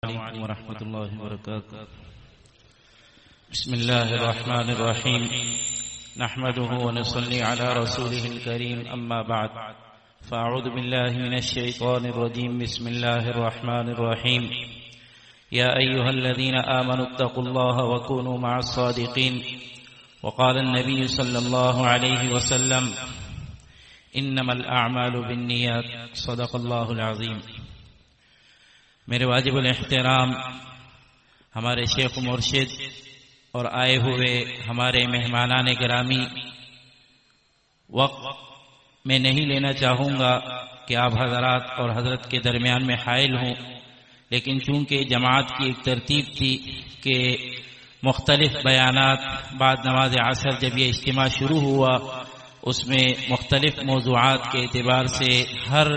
عليكم ورحمة الله وبركاته. بسم الله الرحمن الرحيم. نحمده ونصلي على رسوله الكريم. أما بعد، فأعوذ بالله من الشيطان الرجيم. بسم الله الرحمن الرحيم. يا أيها الذين آمنوا اتقوا الله وكونوا مع الصادقين. وقال النبي صلى الله عليه وسلم: إنما الأعمال بالنيات. صدق الله العظيم. میرے واجب الاحترام ہمارے شیخ مرشد اور آئے ہوئے ہمارے مہمانان گرامی، وقت میں نہیں لینا چاہوں گا کہ آپ حضرات اور حضرت کے درمیان میں حائل ہوں، لیکن چونکہ جماعت کی ایک ترتیب تھی کہ مختلف بیانات بعد نماز عصر جب یہ اجتماع شروع ہوا اس میں مختلف موضوعات کے اعتبار سے ہر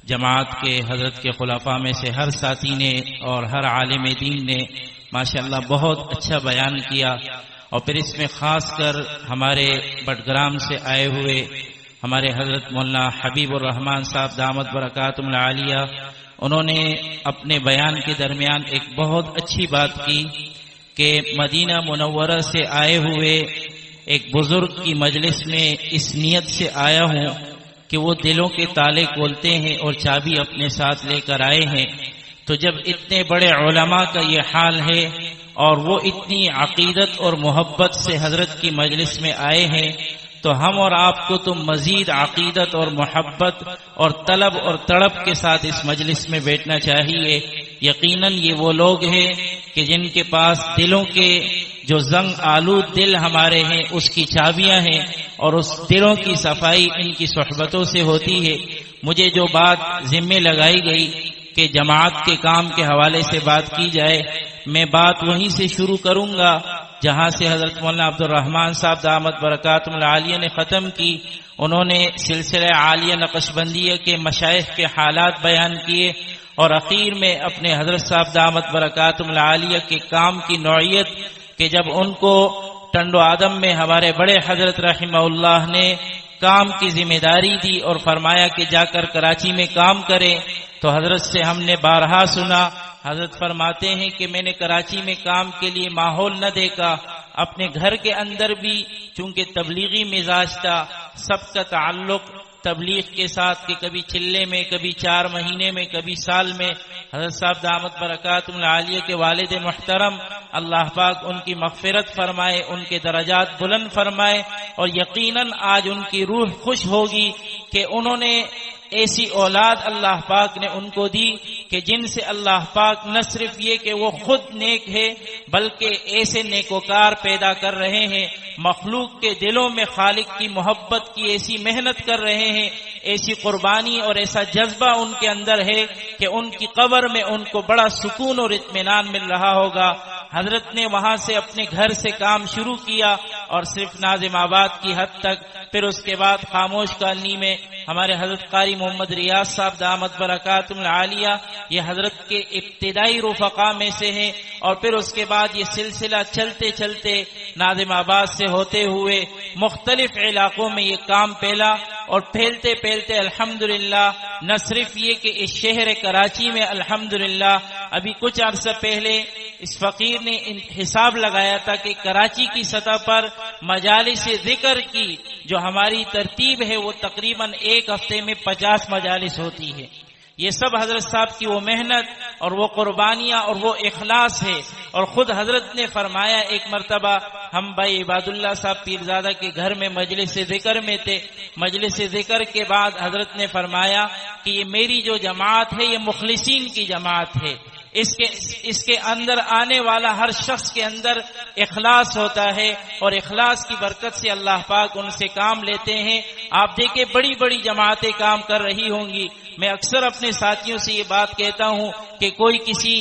جماعت کے حضرت کے خلفاء میں سے ہر ساتھی نے اور ہر عالم دین نے ماشاءاللہ بہت اچھا بیان کیا، اور پھر اس میں خاص کر ہمارے بٹگرام سے آئے ہوئے ہمارے حضرت مولانا حبیب الرحمان صاحب دامت برکاتہم العالیہ، انہوں نے اپنے بیان کے درمیان ایک بہت اچھی بات کی کہ مدینہ منورہ سے آئے ہوئے ایک بزرگ کی مجلس میں اس نیت سے آیا ہوں کہ وہ دلوں کے تالے کھولتے ہیں اور چابی اپنے ساتھ لے کر آئے ہیں۔ تو جب اتنے بڑے علماء کا یہ حال ہے اور وہ اتنی عقیدت اور محبت سے حضرت کی مجلس میں آئے ہیں، تو ہم اور آپ کو تو مزید عقیدت اور محبت اور طلب اور تڑپ کے ساتھ اس مجلس میں بیٹھنا چاہیے۔ یقیناً یہ وہ لوگ ہیں کہ جن کے پاس دلوں کے جو زنگ آلود دل ہمارے ہیں اس کی چابیاں ہیں، اور اس دلوں کی صفائی ان کی صحبتوں سے ہوتی ہے۔ مجھے جو بات ذمہ لگائی گئی کہ جماعت کے کام کے حوالے سے بات کی جائے، میں بات وہیں سے شروع کروں گا جہاں سے حضرت مولانا عبد الرحمان صاحب دامت برکاتہم العالیہ نے ختم کی۔ انہوں نے سلسلہ عالیہ نقشبندیہ کے مشائخ کے حالات بیان کیے، اور اخیر میں اپنے حضرت صاحب دامت برکاتہم العالیہ کے کام کی نوعیت کہ جب ان کو ٹنڈو آدم میں ہمارے بڑے حضرت رحمہ اللہ نے کام کی ذمہ داری دی اور فرمایا کہ جا کر کراچی میں کام کریں، تو حضرت سے ہم نے بارہا سنا، حضرت فرماتے ہیں کہ میں نے کراچی میں کام کے لیے ماحول نہ دیکھا، اپنے گھر کے اندر بھی چونکہ تبلیغی مزاج تھا، سب کا تعلق تبلیغ کے ساتھ کہ کبھی چلے میں، کبھی 4 مہینے میں، کبھی سال میں۔ حضرت صاحب دامت برکاتہم العالیہ کے والد محترم اللہ پاک ان کی مغفرت فرمائے، ان کے درجات بلند فرمائے، اور یقیناً آج ان کی روح خوش ہوگی کہ انہوں نے ایسی اولاد اللہ پاک نے ان کو دی کہ جن سے اللہ پاک نہ صرف یہ کہ وہ خود نیک ہے بلکہ ایسے نیکوکار پیدا کر رہے ہیں، مخلوق کے دلوں میں خالق کی محبت کی ایسی محنت کر رہے ہیں، ایسی قربانی اور ایسا جذبہ ان کے اندر ہے کہ ان کی قبر میں ان کو بڑا سکون اور اطمینان مل رہا ہوگا۔ حضرت نے وہاں سے اپنے گھر سے کام شروع کیا اور صرف ناظم آباد کی حد تک، پھر اس کے بعد خاموش کالنی میں ہمارے حضرت قاری محمد ریاض صاحب دامت برکاتہم العالیہ یہ حضرت کے ابتدائی رفقا میں سے ہیں، اور پھر اس کے بعد یہ سلسلہ چلتے چلتے ناظم آباد سے ہوتے ہوئے مختلف علاقوں میں یہ کام پھیلا، اور پھیلتے پھیلتے الحمدللہ نہ صرف یہ کہ اس شہر کراچی میں الحمدللہ ابھی کچھ عرصہ پہلے اس فقیر نے حساب لگایا تھا کہ کراچی کی سطح پر مجالس ذکر کی جو ہماری ترتیب ہے وہ تقریباً ایک ہفتے میں 50 مجالس ہوتی ہے۔ یہ سب حضرت صاحب کی وہ محنت اور وہ قربانیاں اور وہ اخلاص ہے، اور خود حضرت نے فرمایا ایک مرتبہ ہم بھائی عباد اللہ صاحب پیرزادہ کے گھر میں مجلس ذکر میں تھے، مجلس ذکر کے بعد حضرت نے فرمایا کہ یہ میری جو جماعت ہے یہ مخلصین کی جماعت ہے، اس کے اندر آنے والا ہر شخص کے اندر اخلاص ہوتا ہے، اور اخلاص کی برکت سے اللہ پاک ان سے کام لیتے ہیں۔ آپ دیکھیں بڑی بڑی جماعتیں کام کر رہی ہوں گی، میں اکثر اپنے ساتھیوں سے یہ بات کہتا ہوں کہ کوئی کسی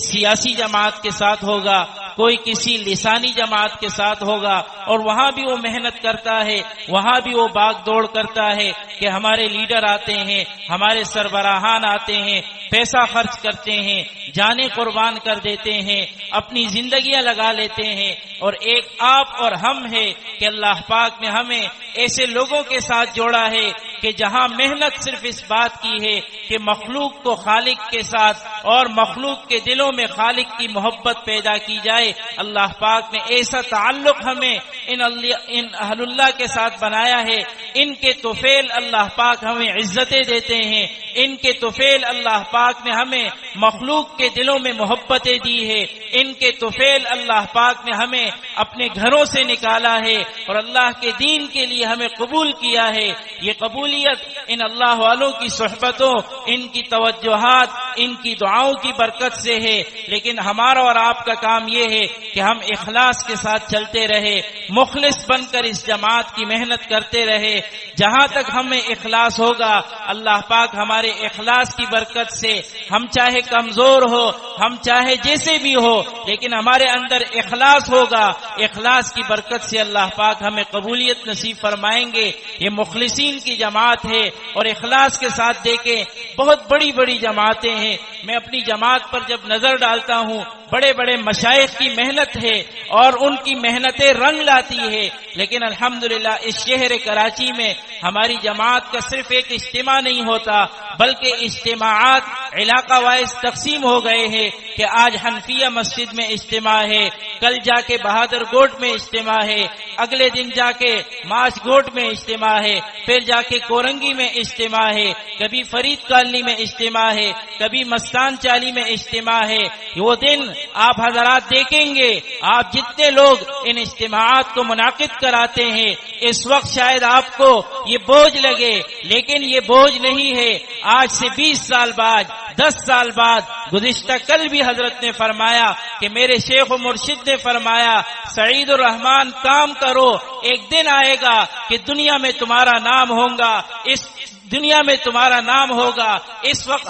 سیاسی جماعت کے ساتھ ہوگا، کوئی کسی لسانی جماعت کے ساتھ ہوگا، اور وہاں بھی وہ محنت کرتا ہے، وہاں بھی وہ باغ دوڑ کرتا ہے کہ ہمارے لیڈر آتے ہیں، ہمارے سربراہان آتے ہیں، پیسہ خرچ کرتے ہیں، جانیں قربان کر دیتے ہیں، اپنی زندگیاں لگا لیتے ہیں، اور ایک آپ اور ہم ہے کہ اللہ پاک نے ہمیں ایسے لوگوں کے ساتھ جوڑا ہے کہ جہاں محنت صرف اس بات کی ہے کہ مخلوق کو خالق کے ساتھ اور مخلوق کے دلوں میں خالق کی محبت پیدا کی جائے۔ اللہ پاک نے ایسا تعلق ہمیں ان اہل اللہ کے ساتھ بنایا ہے، ان کے طفیل اللہ پاک ہمیں عزتیں دیتے ہیں، ان کے طفیل اللہ پاک نے ہمیں مخلوق کے دلوں میں محبتیں دی ہے، ان کے طفیل اللہ پاک نے ہمیں اپنے گھروں سے نکالا ہے اور اللہ کے دین کے لیے ہمیں قبول کیا ہے۔ یہ قبولیت ان اللہ والوں کی صحبتوں، ان کی توجہات، ان کی دعاؤں کی برکت سے ہے، لیکن ہمارا اور آپ کا کام یہ ہے کہ ہم اخلاص کے ساتھ چلتے رہے، مخلص بن کر اس جماعت کی محنت کرتے رہے۔ جہاں تک ہمیں اخلاص ہوگا اللہ پاک ہمارے اخلاص کی برکت سے، ہم چاہے کمزور ہو، ہم چاہے جیسے بھی ہو، لیکن ہمارے اندر اخلاص ہوگا، اخلاص کی برکت سے اللہ پاک ہمیں قبولیت نصیب فرمائیں گے۔ یہ مخلصین کی جماعت ہے اور اخلاص کے ساتھ دیکھیں بہت بڑی بڑی جماعتیں ہیں، میں اپنی جماعت پر جب نظر ڈالتا ہوں بڑے بڑے مشائخ کی محنت ہے اور ان کی محنتیں رنگ لاتی ہے، لیکن الحمدللہ اس شہر کراچی میں ہماری جماعت کا صرف ایک اجتماع نہیں ہوتا بلکہ اجتماعات علاقہ وائز تقسیم ہو گئے ہیں کہ آج حنفیہ مسجد میں اجتماع ہے، کل جا کے بہادر گوٹ میں اجتماع ہے، اگلے دن جا کے ماش گوٹ میں اجتماع ہے، پھر جا کے کورنگی میں اجتماع ہے، کبھی فرید کالنی میں اجتماع ہے، کبھی مستان چالی میں اجتماع ہے۔ وہ دن آپ حضرات دیکھیں گے، آپ جتنے لوگ ان اجتماعات کو منعقد کراتے ہیں اس وقت شاید آپ کو یہ بوجھ لگے، لیکن یہ بوجھ نہیں ہے۔ آج سے 20 سال بعد، 10 سال بعد، گزشتہ کل بھی حضرت نے فرمایا کہ میرے شیخ و مرشد نے فرمایا سعید الرحمان کام کرو، ایک دن آئے گا کہ دنیا میں تمہارا نام ہوگا، اس دنیا میں تمہارا نام ہوگا۔ اس وقت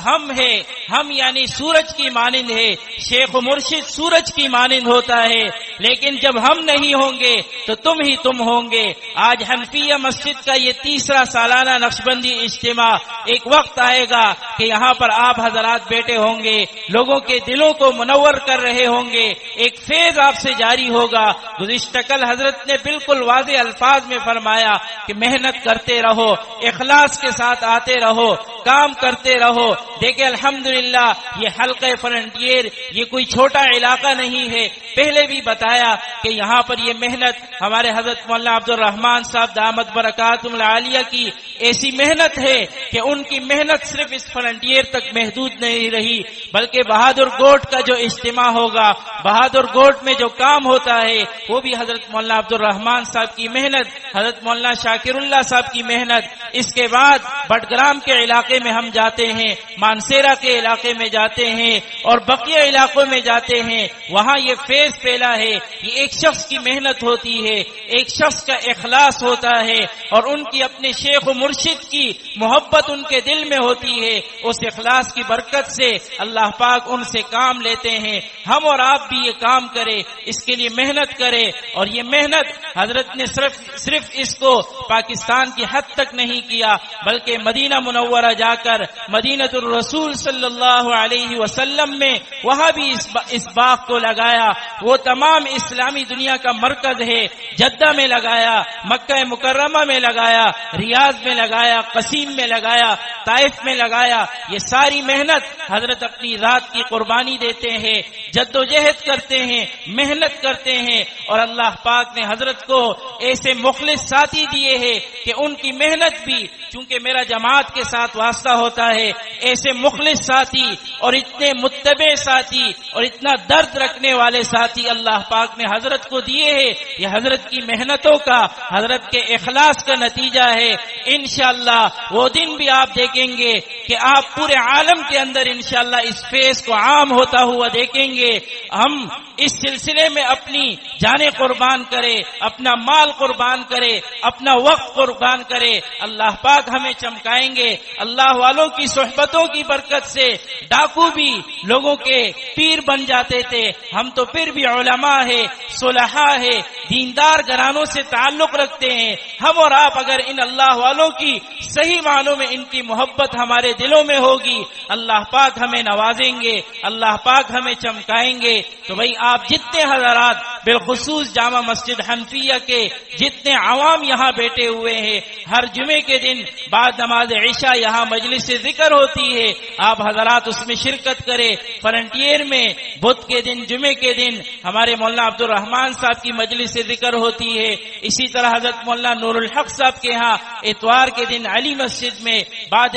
ہم یعنی سورج کی مانند ہے، شیخ و مرشد سورج کی مانند ہوتا ہے، لیکن جب ہم نہیں ہوں گے تو تم ہوں گے۔ آج حنفیہ مسجد کا یہ 3را سالانہ نقشبندی اجتماع، ایک وقت آئے گا کہ یہاں پر آپ حضرات بیٹھے ہوں گے، لوگوں کے دلوں کو منور کر رہے ہوں گے، ایک فیض آپ سے جاری ہوگا۔ گزشتہ کل حضرت نے بالکل واضح الفاظ میں فرمایا کہ محنت کرتے رہو، اخلاص کے ساتھ آتے رہو، کام کرتے رہو۔ دیکھیں الحمدللہ یہ حلقہ فرنٹیئر یہ کوئی چھوٹا علاقہ نہیں ہے، پہلے بھی بتایا کہ یہاں پر یہ محنت ہمارے حضرت مولانا عبد الرحمان صاحب دامت برکاتہم العالیہ کی ایسی محنت ہے کہ ان کی محنت صرف اس فرنٹیئر تک محدود نہیں رہی، بلکہ بہادر گوٹ کا جو اجتماع ہوگا، بہادر گوٹ میں جو کام ہوتا ہے وہ بھی حضرت مولانا عبد الرحمان صاحب کی محنت، حضرت مولانا شاکر اللہ صاحب کی محنت۔ اس کے بعد بٹگرام کے علاقے میں ہم جاتے ہیں، مانسیرا کے علاقے میں جاتے ہیں اور بقیہ علاقوں میں جاتے ہیں، وہاں یہ فیض پھیلا ہے۔ یہ ایک شخص کی محنت ہوتی ہے، ایک شخص کا اخلاص ہوتا ہے اور ان کی اپنے شیخ و مرشد کی محبت ان کے دل میں ہوتی ہے، اس اخلاص کی برکت سے اللہ پاک ان سے کام لیتے ہیں۔ ہم اور آپ بھی یہ کام کریں، اس کے لیے محنت کریں، اور یہ محنت حضرت نے صرف اس کو پاکستان کی حد تک نہیں کیا بلکہ مدینہ منورہ جا کر مدینۃ الرسول صلی اللہ علیہ وسلم میں وہاں بھی اس باغ کو لگایا۔ وہ تمام اسلامی دنیا کا مرکز ہے، جدہ میں لگایا، مکہ مکرمہ میں لگایا، ریاض میں لگایا، قصیم میں لگایا، طائف میں لگایا۔ یہ ساری محنت حضرت اپنی ذات کی قربانی دیتے ہیں، جد و جہد کرتے ہیں، محنت کرتے ہیں، اور اللہ پاک نے حضرت کو ایسے مخلص ساتھی دیے ہیں کہ ان کی محنت بھی، چونکہ میرا جماعت کے ساتھ واسطہ ہوتا ہے، ایسے مخلص ساتھی اور اتنے متبع ساتھی اور اتنا درد رکھنے والے ساتھی اللہ پاک نے حضرت کو دیے ہیں۔ یہ حضرت کی محنتوں کا، حضرت کے اخلاص کا نتیجہ ہے۔ انشاءاللہ وہ دن بھی آپ دیکھیں گے کہ آپ پورے عالم کے اندر انشاءاللہ اس فیض کو عام ہوتا ہوا دیکھیں گے۔ ہم اس سلسلے میں اپنی جانیں قربان کرے، اپنا مال قربان کرے، اپنا وقت قربان کرے، اللہ پاک ہمیں چمکائیں گے۔ اللہ والوں کی صحبتوں کی برکت سے ڈاکو بھی لوگوں کے پیر بن جاتے تھے، ہم تو پھر بھی علماء ہے، صلحاء ہے، دیندار گھرانوں سے تعلق رکھتے ہیں. ہم اور آپ اگر ان اللہ والوں کی صحیح معنوں میں ان کی محبت ہمارے دلوں میں ہوگی، اللہ پاک ہمیں نوازیں گے، اللہ پاک ہمیں چمکائیں گے. تو بھئی آپ جتنے حضرات بالخصوص جامع مسجد حنفیہ کے جتنے عوام یہاں بیٹھے ہوئے ہیں، ہر جمعے کے دن بعد نماز عشاء یہاں مجلس ذکر ہوتی ہے، آپ حضرات اس میں شرکت کریں. فرنٹیئر میں بدھ کے دن، جمعے کے دن ہمارے مولانا عبد الرحمان صاحب کی مجلس ذکر ہوتی ہے. اسی طرح حضرت مولانا نور الحق صاحب کے ہاں اتوار کے دن علی مسجد میں بعد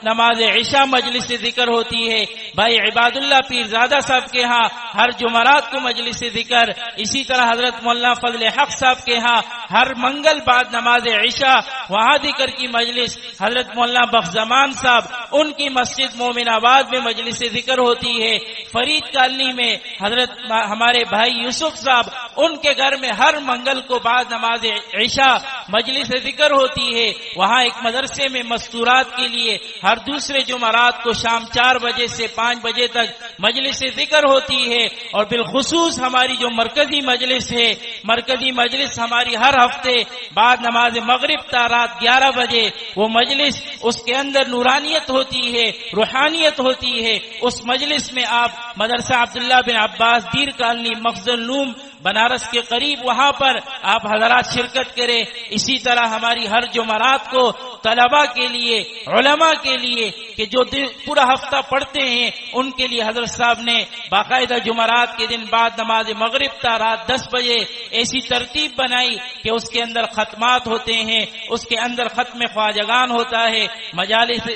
نماز عشاء مجلس ذکر ہوتی ہے. بھائی عباد اللہ پیرزادہ صاحب کے ہاں ہر جمعرات کو مجلس ذکر. اسی طرح حضرت مولانا فضل حق صاحب کے ہاں ہر منگل بعد نماز عشاء وہاں ذکر کی مجلس. حضرت مولانا بخزمان صاحب ان کی مسجد مومن آباد میں مجلس ذکر ہوتی ہے. فرید کالنی میں حضرت ہمارے بھائی یوسف صاحب ان کے گھر میں ہر منگل کو بعد نماز عشاء مجلس ذکر ہوتی ہے. وہاں ایک مدرسے میں مستورات کے لیے ہر دوسرے جمعرات کو شام 4 بجے سے 5 بجے تک مجلس ذکر ہوتی ہے. اور بالخصوص ہماری جو مرکزی مجلس ہے، مرکزی مجلس ہماری ہر ہفتے بعد نماز مغرب تا رات 11 بجے وہ مجلس، اس کے اندر نورانیت ہوتی ہے، روحانیت ہوتی ہے. اس مجلس میں آپ مدرسہ عبداللہ بن عباس دیر کالنی مفضل العلوم بنارس کے قریب وہاں پر آپ حضرات شرکت کریں. اسی طرح ہماری ہر جمعرات کو طلباء کے لیے، علماء کے لیے کہ جو پورا ہفتہ پڑھتے ہیں ان کے لیے حضرت صاحب نے باقاعدہ جمعرات کے دن بعد نماز مغرب تا رات 10 بجے ایسی ترتیب بنائی کہ اس کے اندر ختمات ہوتے ہیں، اس کے اندر ختم خواجگان ہوتا ہے،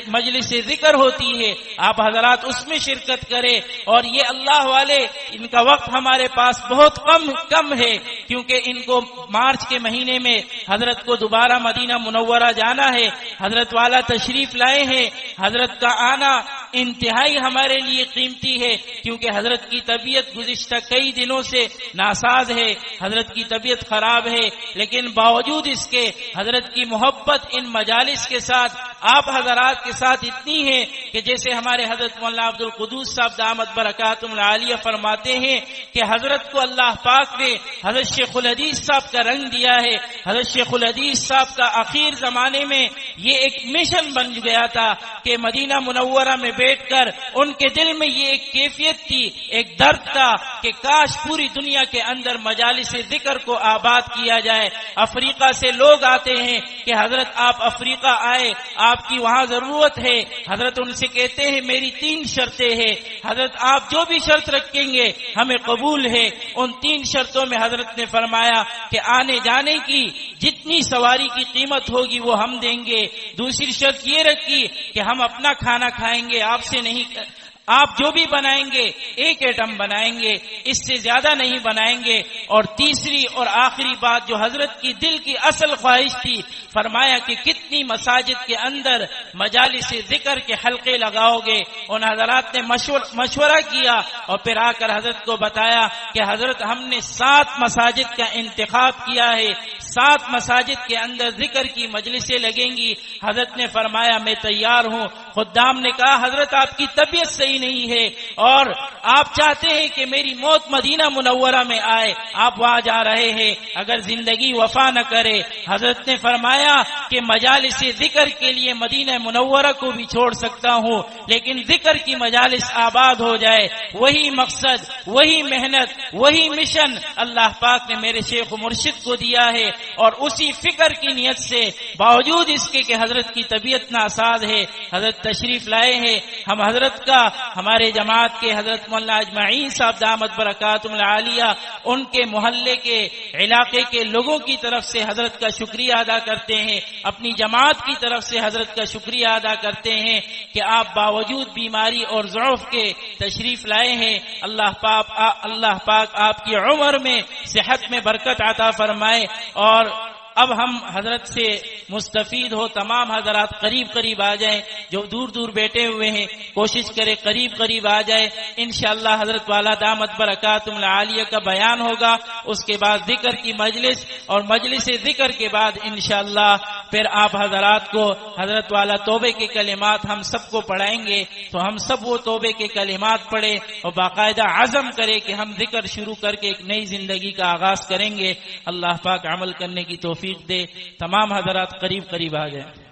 مجلس ذکر ہوتی ہے. آپ حضرات اس میں شرکت کریں. اور یہ اللہ والے ان کا وقت ہمارے پاس بہت کم ہے، کیونکہ ان کو مارچ کے مہینے میں حضرت کو دوبارہ مدینہ منورہ جانا ہے. حضرت والا تشریف لائے ہیں. حضرت کا آنا انتہائی ہمارے لیے قیمتی ہے، کیونکہ حضرت کی طبیعت گزشتہ کئی دنوں سے ناساز ہے، حضرت کی طبیعت خراب ہے. لیکن باوجود اس کے حضرت کی محبت ان مجالس کے ساتھ، آپ حضرات کے ساتھ اتنی ہے کہ جیسے ہمارے حضرت مولانا عبد القدوس صاحب دامت برکاتہم العالیہ فرماتے ہیں کہ حضرت کو اللہ پاک نے حضرت شیخ الحدیث صاحب کا رنگ دیا ہے. حضرت شیخ الحدیث صاحب کا آخر زمانے میں یہ ایک مشن بن گیا تھا کہ مدینہ منورہ میں بیٹھ کر ان کے دل میں یہ ایک کیفیت تھی، ایک درد تھا کہ کاش پوری دنیا کے اندر مجالس ذکر کو آباد کیا جائے. افریقہ سے لوگ آتے ہیں کہ حضرت آپ افریقہ آئے، آپ کی وہاں ضرورت ہے. حضرت ان سے کہتے ہیں میری 3 شرطیں ہیں، حضرت آپ جو بھی شرط رکھیں گے ہمیں قبول ہے. ان 3 شرطوں میں حضرت نے فرمایا کہ آنے جانے کی جتنی سواری کی قیمت ہوگی وہ ہم دیں گے. دوسری شرط یہ رکھی کہ ہم اپنا کھانا کھائیں گے، آپ سے نہیں، آپ جو بھی بنائیں گے 1 ایٹم بنائیں گے، اس سے زیادہ نہیں بنائیں گے. اور تیسری اور آخری بات جو حضرت کی دل کی اصل خواہش تھی، فرمایا کہ کتنی مساجد کے اندر مجالس ذکر کے حلقے لگاؤ گے. ان حضرات نے مشورہ کیا اور پھر آ کر حضرت کو بتایا کہ حضرت ہم نے 7 مساجد کا انتخاب کیا ہے، 7 مساجد کے اندر ذکر کی مجلسیں لگیں گی. حضرت نے فرمایا میں تیار ہوں. خدام نے کہا حضرت آپ کی طبیعت صحیح نہیں ہے اور آپ چاہتے ہیں کہ میری موت مدینہ منورہ میں آئے، آپ وہاں جا رہے ہیں، اگر زندگی وفا نہ کرے. حضرت نے فرمایا کہ مجالس ذکر کے لیے مدینہ منورہ کو بھی چھوڑ سکتا ہوں، لیکن ذکر کی مجالس آباد ہو جائے. وہی مقصد، وہی محنت، وہی مشن اللہ پاک نے میرے شیخ و مرشد کو دیا ہے. اور اسی فکر کی نیت سے باوجود اس کے کہ حضرت کی طبیعت ناساز ہے، حضرت تشریف لائے ہیں. ہم حضرت کا، ہمارے جماعت کے حضرت مولانا اجمعین صاحب دامت برکاتہم العالیہ، ان کے محلے کے علاقے کے لوگوں کی طرف سے حضرت کا شکریہ ادا کرتے ہیں، اپنی جماعت کی طرف سے حضرت کا شکریہ ادا کرتے ہیں کہ آپ باوجود بیماری اور ضعف کے تشریف لائے ہیں. اللہ پاک آپ کی عمر میں صحت میں برکت عطا فرمائے اور اب ہم حضرت سے مستفید ہو، تمام حضرات قریب قریب آ جائیں، جو دور دور بیٹھے ہوئے ہیں کوشش کرے قریب قریب آ جائے. انشاءاللہ حضرت والا دامت برکاتہم العالیہ کا بیان ہوگا، اس کے بعد ذکر کی مجلس، اور مجلس ذکر کے بعد انشاءاللہ پھر آپ حضرات کو حضرت والا توبے کے کلمات ہم سب کو پڑھائیں گے. تو ہم سب وہ توبے کے کلمات پڑھے اور باقاعدہ عزم کرے کہ ہم ذکر شروع کر کے ایک نئی زندگی کا آغاز کریں گے. اللہ پاک عمل کرنے کی توفیق دے. تمام حضرات قریب قریب آ جائیں.